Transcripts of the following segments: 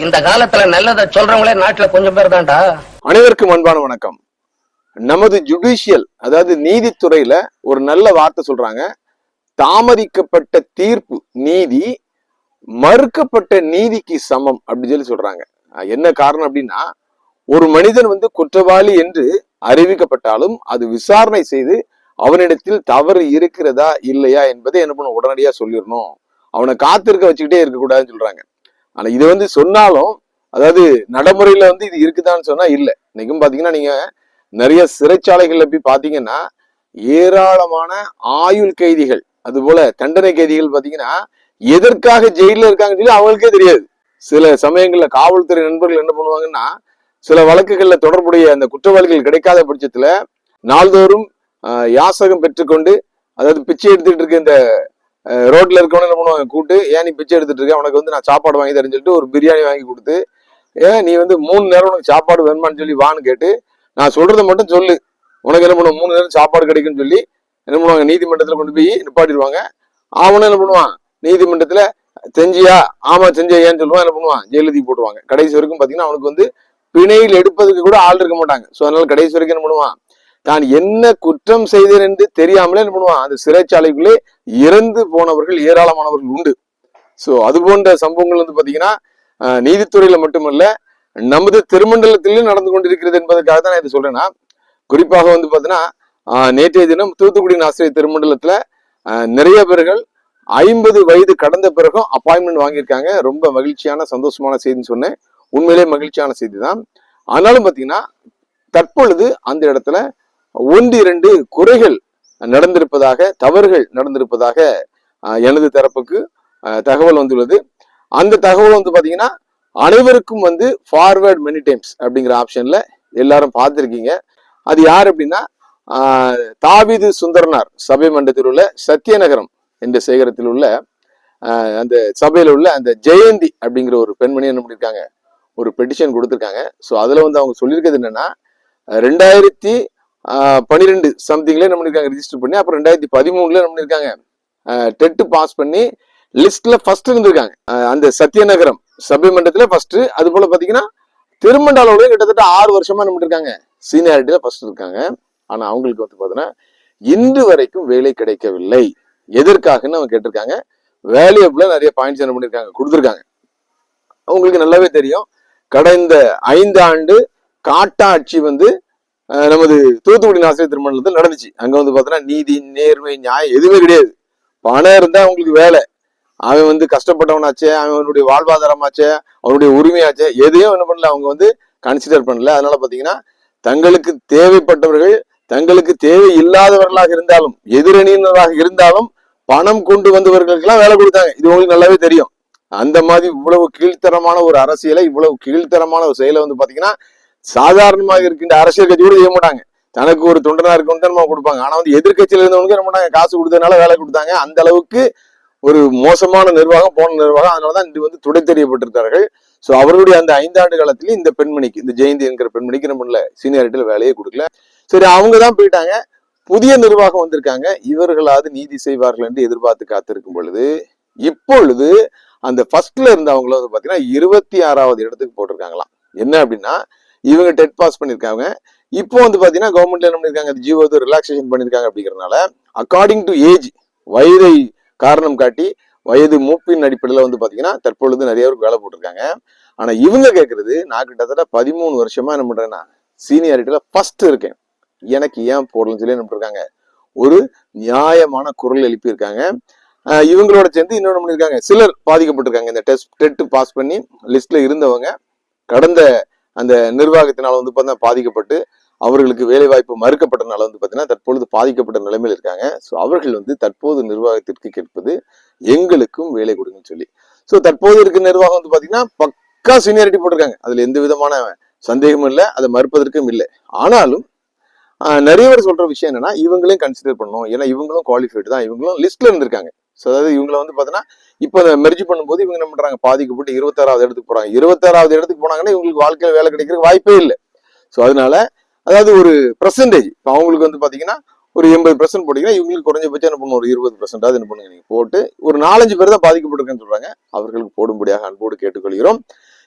இந்த காலத்துல நல்லதை சொல்றவங்களே நாட்டுல கொஞ்சம் பேர் தான்டா. அனைவருக்கும் அன்பான வணக்கம். நமது ஜுடிஷியல் அதாவது நீதித்துறையில ஒரு நல்ல வார்த்தை சொல்றாங்க. தாமதிக்கப்பட்ட தீர்ப்பு நீதி மறுக்கப்பட்ட நீதிக்கு சமம் அப்படின்னு சொல்லி சொல்றாங்க. என்ன காரணம் அப்படின்னா, ஒரு மனிதன் குற்றவாளி என்று அறிவிக்கப்பட்டாலும் அது விசாரணை செய்து அவனிடத்தில் தவறு இருக்கிறதா இல்லையா என்பதை என்ன பண்ண உடனடியா சொல்லிடணும். அவனை காத்திருக்க வச்சுக்கிட்டே இருக்கக்கூடாதுன்னு சொல்றாங்க. ஆனா இது சொன்னாலும், அதாவது நடைமுறையில இது இருக்குதான்னு சொன்னா இல்ல. இன்னைக்கும் பாத்தீங்கன்னா நீங்க நிறைய சிறைச்சாலைகள்ல போய் பாத்தீங்கன்னா ஏராளமான ஆயுள் கைதிகள், அது போல தண்டனை கைதிகள் பாத்தீங்கன்னா எதற்காக ஜெயில இருக்காங்கன்னு சொல்லி அவங்களுக்கே தெரியாது. சில சமயங்கள்ல காவல்துறை நண்பர்கள் என்ன பண்ணுவாங்கன்னா, சில வழக்குகள்ல தொடர்புடைய அந்த குற்றவாளிகள் கிடைக்காத பட்சத்துல நாள்தோறும் யாசகம் பெற்றுக்கொண்டு, அதாவது பிச்சை எடுத்துட்டு இருக்க இந்த ரோட்ல இருக்கவன என்ன பண்ணுவாங்க, கூட்டு ஏன் நீ பிச்சை எடுத்துட்டு இருக்க, உனக்கு நான் சாப்பாடு வாங்கி தரேன்னு சொல்லிட்டு ஒரு பிரியாணி வாங்கி கொடுத்து, ஏன் நீ 3 நேரம் உனக்கு சாப்பாடு வேணுமான்னு சொல்லி வான்னு கேட்டு, நான் சொல்றதை மட்டும் சொல்லு, உனக்கு என்ன பண்ணுவோம் 3 நேரம் சாப்பாடு கிடைக்குன்னு சொல்லி என்ன பண்ணுவாங்க, நீதிமன்றத்துல கொண்டு போய் நிப்பாட்டிடுவாங்க. அவனும் என்ன பண்ணுவான், நீதிமன்றத்துல செஞ்சியா, ஆமா செஞ்சியான்னு சொல்லுவான், என்ன பண்ணுவான், ஜெயிலுக்கு போட்டுருவாங்க. கடைசி வரைக்கும் பாத்தீங்கன்னா அவனுக்கு பிணையில் எடுப்பதுக்கு கூட ஆள் இருக்க மாட்டாங்க. சோ அதனால கடைசி வரைக்கும் என்ன பண்ணுவான், தான் என்ன குற்றம் செய்தேன் என்று தெரியாமலே என்ன பண்ணுவான், அந்த சிறைச்சாலைக்குள்ளே இறந்து போனவர்கள் ஏராளமானவர்கள் உண்டு. சோ அது போன்ற சம்பவங்கள் பாத்தீங்கன்னா நீதித்துறையில மட்டுமல்ல, நமது திருமண்டலத்திலும் நடந்து கொண்டிருக்கிறது என்பதற்காக தான் நான் இதை சொல்றேன்னா, குறிப்பாக பாத்தீங்கன்னா நேற்றைய தினம் தூத்துக்குடி ஆசிரியர் திருமண்டலத்துல நிறைய பேர்கள் 50 வயது கடந்த பிறகும் அப்பாயின்மெண்ட் வாங்கியிருக்காங்க. ரொம்ப மகிழ்ச்சியான சந்தோஷமான செய்தின்னு சொன்னேன். உண்மையிலே மகிழ்ச்சியான செய்தி தான். ஆனாலும் பாத்தீங்கன்னா தற்பொழுது அந்த இடத்துல 1-2 குறைகள் நடந்திருப்பதாக, தவறுகள் நடந்திருப்பதாக எனது தரப்புக்கு தகவல் வந்துள்ளது. அந்த தகவல் பாத்தீங்கன்னா அனைவருக்கும் ஃபார்வர்ட் மெனி டைம்ஸ் அப்படிங்கிற ஆப்ஷன்ல எல்லாரும் பார்த்திருக்கீங்க. அது யார் அப்படின்னா, தாவீது சுந்தரனார் சபை மன்றத்தில் உள்ள சத்தியநகரம் என்ற சேகரத்தில் உள்ள அந்த சபையில உள்ள அந்த ஜெயந்தி அப்படிங்கிற ஒரு பெண்மணி என்ன பண்ணிருக்காங்க, ஒரு பெட்டிஷன் கொடுத்திருக்காங்க. ஸோ அதுல அவங்க சொல்லியிருக்கிறது என்னன்னா, 2012 சம்திங்ல என்ன பண்ணிருக்காங்க ரிஜிஸ்டர் பண்ணி, அப்புறம் 2013 என்ன பண்ணிருக்காங்க டெட் பாஸ் பண்ணி லிஸ்ட்ல ஃபர்ஸ்ட் இருந்திருக்காங்க. அந்த சத்தியநகரம் சபை மன்றத்துல ஃபர்ஸ்ட். அது போல பாத்தீங்கன்னா திருமண்டாலோட கிட்டத்தட்ட 6 வருஷமா என்ன பண்ணிருக்காங்க சீனியாரிட்டியில ஃபர்ஸ்ட் இருக்காங்க. ஆனா அவங்களுக்கு பாத்தீங்கன்னா இன்று வரைக்கும் வேலை கிடைக்கவில்லை. எதற்காகன்னு அவங்க கேட்டிருக்காங்க. வேல்யூபிளா நிறைய பாயிண்ட்ஸ் என்ன பண்ணிருக்காங்க, கொடுத்திருக்காங்க. அவங்களுக்கு நல்லாவே தெரியும், கடந்த 5 ஆண்டு காட்டாட்சி நமது தூத்துக்குடி ஆசிரியர் திருமணத்தில் நடந்துச்சு. அங்க பாத்தீங்கன்னா நீதி, நேர்மை, நியாயம் எதுவுமே கிடையாது. பணம் இருந்தா அவங்களுக்கு வேலை. அவன் கஷ்டப்பட்டவனாச்சே, அவனுடைய வாழ்வாதாரமாச்சே, அவனுடைய உரிமையாச்சே, எதையும் என்ன பண்ணல அவங்க கன்சிடர் பண்ணல. அதனால பாத்தீங்கன்னா தங்களுக்கு தேவைப்பட்டவர்கள், தங்களுக்கு தேவை இல்லாதவர்களாக இருந்தாலும், எதிரணியினராக இருந்தாலும் பணம் கொண்டு வந்தவர்களுக்கெல்லாம் வேலை கொடுத்தாங்க. இது உங்களுக்கு நல்லாவே தெரியும். அந்த மாதிரி இவ்வளவு கீழ்த்தரமான ஒரு அரசியலை, இவ்வளவு கீழ்த்தரமான ஒரு செயலை பாத்தீங்கன்னா சாதாரணமாக இருக்கின்ற அரசியல் கட்சி கூட செய்ய மாட்டாங்க. தனக்கு ஒரு தொண்டனா இருக்கணும் கொடுப்பாங்க. ஆனா எதிர்கட்சியில இருந்தவங்க என்ன பண்ணாங்க, காசு கொடுத்ததுனால வேலை கொடுத்தாங்க. அந்த அளவுக்கு ஒரு மோசமான நிர்வாகம், போன நிர்வாகம். அதனாலதான் இது துடை தெரியப்பட்டிருக்கார்கள். சோ அவர்களுடைய அந்த 5 ஆண்டு காலத்திலேயே இந்த பெண்மணிக்கு, இந்த ஜெயந்தி என்கிற பெண்மணிக்கு என்ன பண்ணல, சீனியாரிட்டியில வேலையே கொடுக்கல. சரி, அவங்கதான் போயிட்டாங்க. புதிய நிர்வாகம் வந்திருக்காங்க. இவர்களாவது நீதி செய்வார்கள் என்று எதிர்பார்த்து காத்திருக்கும் பொழுது, இப்பொழுது அந்த ஃபர்ஸ்ட்ல இருந்தவங்கள பாத்தீங்கன்னா 26வது இடத்துக்கு போட்டிருக்காங்களாம். என்ன அப்படின்னா, இவங்க டெட் பாஸ் பண்ணிருக்காங்க. இப்போ பாத்தீங்கன்னா கவர்மெண்ட்ல என்ன பண்ணிருக்காங்க, ஜியோ ரிலாக்ஸேஷன் பண்ணிருக்காங்க. அப்படிங்கறதுனால அக்கார்டிங் டு ஏஜ், வயதை காரணம் காட்டி, வயது மூப்பின் அடிப்படையில பாத்தீங்கன்னா தற்பொழுது நிறைய பேருக்கு வேலை போட்டிருக்காங்க. ஆனா இவங்க கேட்கறது, நான் கிட்டத்தட்ட 13 வருஷமா என்ன பண்றேன்னா சீனியாரிட்டியில ஃபர்ஸ்ட் இருக்கேன், எனக்கு ஏன் போடலன்னு சொல்லி என்ன பண்ணிருக்காங்க, ஒரு நியாயமான குரல் எழுப்பி இருக்காங்க. இவங்களோட சேர்ந்து இன்னொன்று பண்ணிருக்காங்க, சிலர் பாதிக்கப்பட்டிருக்காங்க. இந்த டெட் பாஸ் பண்ணி லிஸ்ட்ல இருந்தவங்க கடந்த அந்த நிர்வாகத்தினால பாதிக்கப்பட்டு அவர்களுக்கு வேலை வாய்ப்பு மறுக்கப்பட்டனால பாத்தீங்கன்னா தற்பொழுது பாதிக்கப்பட்ட நிலைமையில் இருக்காங்க. ஸோ அவர்கள் தற்போது நிர்வாகத்திற்கு கேட்பது, எங்களுக்கும் வேலை கொடுங்கன்னு சொல்லி. ஸோ தற்போது இருக்க நிர்வாகம் பாத்தீங்கன்னா பக்கா சீனியாரிட்டி போட்டிருக்காங்க. அதுல எந்த விதமான சந்தேகமும் இல்லை, அதை மறுப்பதற்கும் இல்லை. ஆனாலும் நிறைய பேர் சொல்ற விஷயம் என்னன்னா, இவங்களையும் கன்சிடர் பண்ணணும், ஏன்னா இவங்களும் குவாலிஃபைடு தான், இவங்களும் லிஸ்ட்ல இருந்திருக்காங்க. ஸோ அதாவது இவங்களை பாத்தீங்கன்னா இப்போ மெர்ஜ் பண்ணும்போது இவங்க என்ன பண்றாங்க, பாதிக்கப்பட்டு 26வது இடத்துக்கு போறாங்க. 26வது இடத்துக்கு போனாங்கன்னா இவங்களுக்கு வாழ்க்கையில வேலை கிடைக்கிறதுக்கு வாய்ப்பே இல்லை. ஸோ அதனால அதாவது ஒரு பெர்சன்டேஜ் இப்போ அவங்களுக்கு பாத்தீங்கன்னா ஒரு 80% போட்டீங்கன்னா இவங்களுக்கு குறைஞ்சபட்சம் என்ன பண்ணும், ஒரு 20% என்ன பண்ணுங்க நீங்க போட்டு, ஒரு 4-5 பேர் தான் பாதிக்கப்பட்டிருக்கேன்னு சொல்றாங்க. அவர்களுக்கு போடும்படியாக அன்போடு கேட்டுக்கொள்கிறோம்.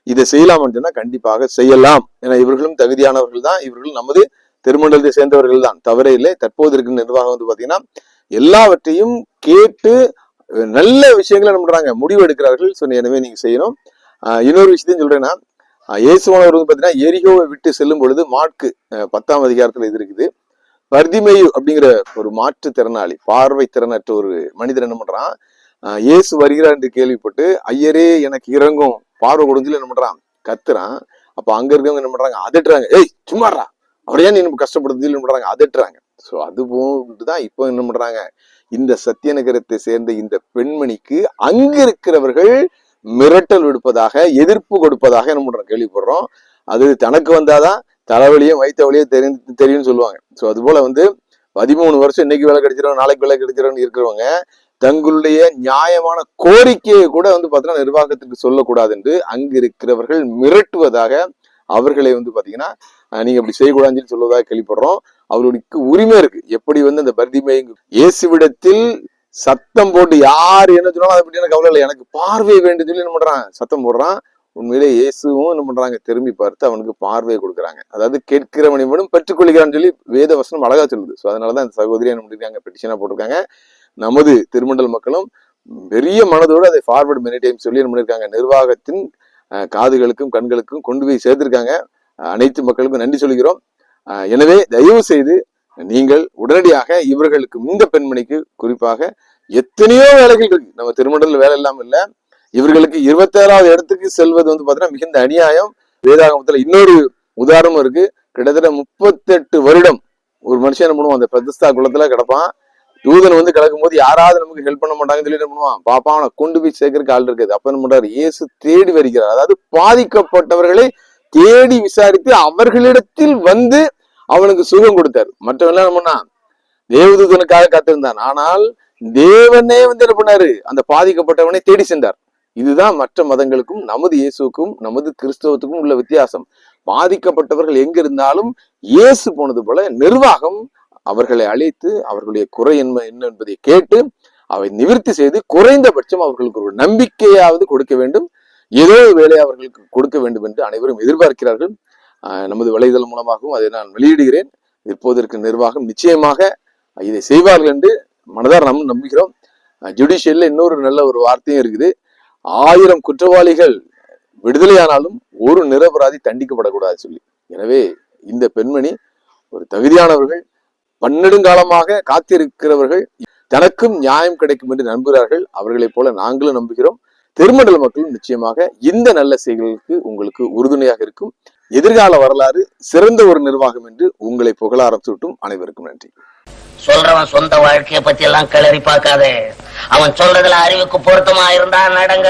இதை செய்யலாம்னு சொன்னா கண்டிப்பாக செய்யலாம். ஏன்னா இவர்களும் தகுதியானவர்கள் தான், இவர்கள் நமது திருமண்டலத்தை சேர்ந்தவர்கள் தான், தவறே இல்லை. தற்போது இருக்கிற நிர்வாகம் வந்து பாத்தீங்கன்னா எல்லாவற்றையும் கேட்டு நல்ல விஷயங்களை என்ன பண்றாங்க, முடிவு எடுக்கிறார்கள். எனவே நீங்க செய்யணும். இன்னொரு விஷயத்தையும் சொல்றேன்னா, இயேசுவானவர் வந்து பாத்தீங்கன்னா எரிகோவை விட்டு செல்லும் பொழுது மார்க்கு 10ஆம் அதிகாரத்துல இது இருக்குது. பர்திமேயு அப்படிங்கிற ஒரு மாற்றுத்திறனாளி, பார்வை திறனற்ற ஒரு மனிதன் என்ன பண்றான், இயேசு வருகிறார் என்று கேள்விப்பட்டு ஐயரே எனக்கு இறங்கும், பார்வை கொடுஞ்சு என்ன பண்றான், கத்துறான். அப்ப அங்க இருக்கவங்க என்ன பண்றாங்க, அதட்டுறாங்க. ஏய் சும்மாறா, அவரையா நீ நம்ம கஷ்டப்படுறது என்ன பண்றாங்க, அதட்டுறாங்க. சோ அது போட்டுதான் இப்போ என்ன பண்றாங்க, இந்த சத்தியநகரத்தை சேர்ந்த இந்த பெண்மணிக்கு அங்க இருக்கிறவர்கள் மிரட்டல் விடுப்பதாக, எதிர்ப்பு கொடுப்பதாக என்ன பண்றோம், கேள்விப்படுறோம். அது தனக்கு வந்தாதான் தலைவலியும் வைத்த வழியோ தெரியும்னு சொல்லுவாங்க. சோ அது போல வந்து 13 வருஷம் இன்னைக்கு வேலை கிடைச்சிடும் நாளைக்கு வேலை கிடைச்சிடும் இருக்கிறவங்க தங்களுடைய நியாயமான கோரிக்கையை கூட வந்து பாத்தீங்கன்னா நிர்வாகத்துக்கு சொல்லக்கூடாது என்று அங்கு இருக்கிறவர்கள் மிரட்டுவதாக, அவர்களை வந்து பாத்தீங்கன்னா நீங்க அப்படி செய்யக்கூடாதுன்னு சொல்லுவதாக கேள்விப்படுறோம். அவர்களுக்கு உரிமை இருக்கு. எப்படி வந்து அந்த பர்திமேயு இயேசுவிடத்தில் சத்தம் போட்டு யார் என்ன சொன்னாலும் அதை பற்றி எனக்கு கவலை இல்லை, எனக்கு பார்வை வேண்டும் சொல்லி என்ன பண்றான், சத்தம் போடுறான். உண்மையிலே இயேசுவும் என்ன பண்றாங்க, திரும்பி பார்த்து அவனுக்கு பார்வையை கொடுக்குறாங்க. அதாவது கேட்கிறவனும் பெற்றுக்கொள்கிறான்னு சொல்லி வேத வசனம் அழகா சொல்லுது. ஸோ அதனாலதான் அந்த சகோதரி என்ன பண்ணிருக்காங்க, பெட்டிஷனா போட்டிருக்காங்க. நமது திருமண்டல மக்களும் பெரிய மனதோடு அதை ஃபார்வர்டு மெனி டைம் சொல்லி என்ன பண்ணிருக்காங்க, நிர்வாகத்தின் காதுகளுக்கும் கண்களுக்கும் கொண்டு போய் சேர்த்திருக்காங்க. அனைத்து மக்களுக்கும் நன்றி சொல்கிறோம். எனவே தயவு செய்து நீங்கள் உடனடியாக இவர்களுக்கு, இந்த பெண்மணிக்கு குறிப்பாக எத்தனையோ வேலைகள் இருக்கு, நம்ம திருமண்டல வேலை இல்லாம இல்ல, இவர்களுக்கு 26வது இடத்துக்கு செல்வது வந்து பாத்தீங்கன்னா மிகுந்த அநியாயம். வேதாகமத்துல இன்னொரு உதாரணம் இருக்கு. கிட்டத்தட்ட 38 வருடம் ஒரு மனுஷன் என்ன பண்ணுவான், அந்த பெதஸ்தா குளத்துல கிடப்பான். தூதன் வந்து கிடக்கும் போது யாராவது நமக்கு ஹெல்ப் பண்ண மாட்டாங்கன்னு சொல்லி என்ன பண்ணுவான், பாப்பா அவனை கொண்டு போய் சேர்க்கறதுக்கு ஆள் இருக்காது. அப்ப என்ன பண்றாரு, இயேசு தேடி வருகிறார். அதாவது பாதிக்கப்பட்டவர்களை தேடி விசாரித்து அவர்களிடத்தில் வந்து அவனுக்கு சுகம் கொடுத்தாரு. மற்றவெல்லாம் என்ன பண்ணா, தேவதூதனுக்காக காத்திருந்தான். ஆனால் தேவனே வந்து என்ன பண்ணாரு, அந்த பாதிக்கப்பட்டவனை தேடி சென்றார். இதுதான் மற்ற மதங்களுக்கும் நமது இயேசுக்கும் நமது கிறிஸ்தவத்துக்கும் உள்ள வித்தியாசம். பாதிக்கப்பட்டவர்கள் எங்க இருந்தாலும் இயேசு போனது போல நிர்வாகம் அவர்களை அழைத்து அவர்களுடைய குறை என்ன என்பதை கேட்டு அவை நிவர்த்தி செய்து குறைந்தபட்சம் அவர்களுக்கு ஒரு நம்பிக்கையாவது கொடுக்க வேண்டும், ஏதோ வேலை அவர்களுக்கு கொடுக்க வேண்டும் என்று அனைவரும் எதிர்பார்க்கிறார்கள். நமது வலைதளம் மூலமாகவும் அதை நான் வெளியிடுகிறேன். இப்போது இருக்கிற நிர்வாகம் நிச்சயமாக இதை செய்வார்கள் என்று மனதார நம்ம நம்புகிறோம். ஜுடிஷியல்ல இன்னொரு நல்ல ஒரு வார்த்தையும் இருக்குது, 1000 குற்றவாளிகள் விடுதலையானாலும் ஒரு நிரபராதி தண்டிக்கப்படக்கூடாது சொல்லி. எனவே இந்த பெண்மணி ஒரு தகுதியானவர்கள், பன்னெடுங்காலமாக காத்திருக்கிறவர்கள், தனக்கும் நியாயம் கிடைக்கும் என்று நம்புகிறார்கள். அவர்களைப் போல நாங்களும் நம்புகிறோம். திருமண்டல மக்களும் நிச்சயமாக இந்த நல்ல செய்திகளுக்கு உங்களுக்கு உறுதுணையாக இருக்கும். எதிர்கால வரலாறு சிறந்த ஒரு நிர்வாகம் என்று உங்களை புகழ ஆரம்பிச்சுட்டும் அனைவருக்கும் நன்றி. சொல்றவன் சொந்த வாழ்க்கைய பத்தி எல்லாம் கிளறி பார்க்காதே, அவன் சொல்றதுல அறிவுக்கு பொருத்தமா இருந்தா நடங்க.